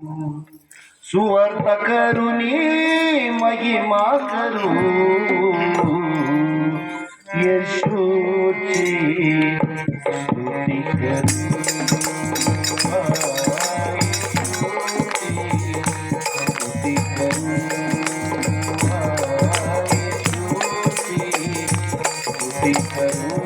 सुवर्त करुणी महिमा करू येशूची स्तुती करू स्तुती करू स्तुती करू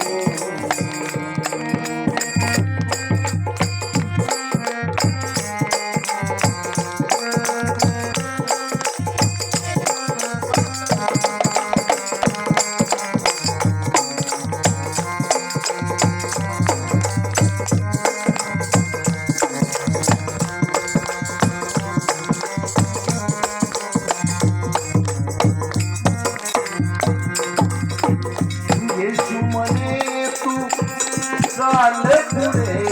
चाल पुढे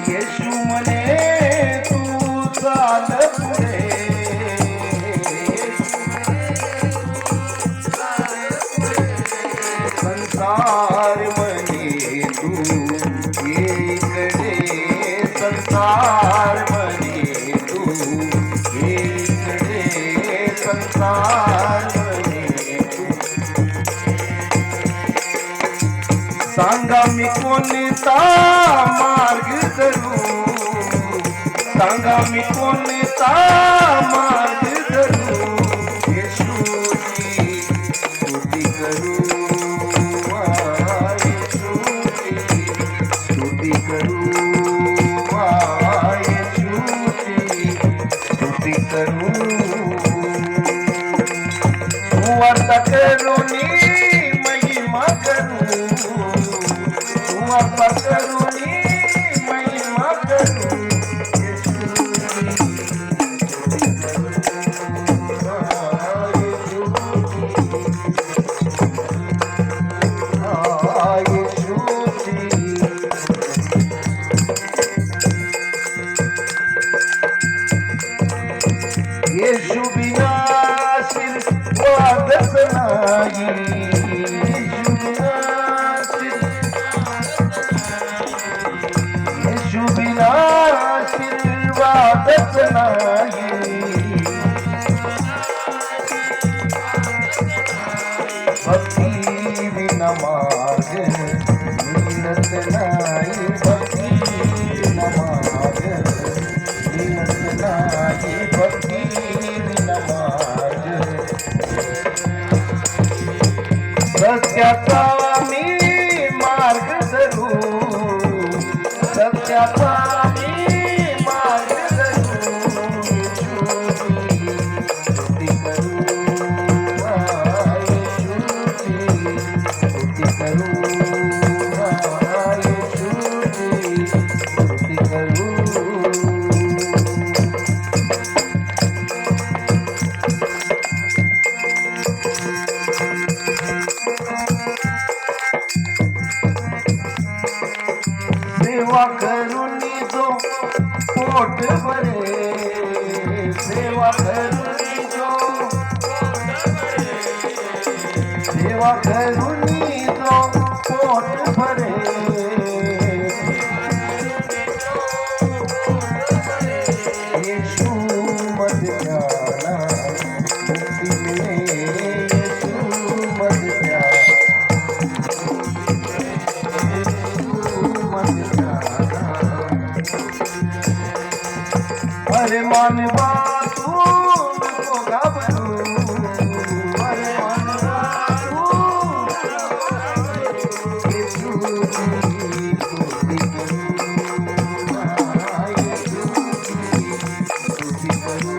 येशू म्हणे तू चाल पुढे संसार म्हणे तू इकडे संसार म्हणे तू इकडे संसार सांगा मी कोणता मार्ग धरू सांगा मी कोणता मार्ग धरू येशूची स्तुती करू येशूची स्तुती करू येशूची स्तुती करू सुवर्त करुणी महिमा करू सुवर्त करुणी महिमा करू येशू बिना आशीर्वादच नाही येशू बिना आशीर्वादच नाही भक्ती विना मार्ग मिळत नाही भक्ती विना मार्ग मिळत नाही भक्ती विना मार्ग सत्याचा मी मार्ग धरू सत्याचा मी मार्ग धरू स्तुती करू येशूची स्तुती करू येशूची स्तुती करू सेवा करुणी जो पोट भरे सेवा करुणी जो सेवा करुणी जो पोट भरे येशू मध्ये ज्ञाना मुक्ती मिळे येशू मध्ये अरे मानवा तू नको घाबरू अरे मानवा तू येशूची स्तुती करू येशूची स्तुती करू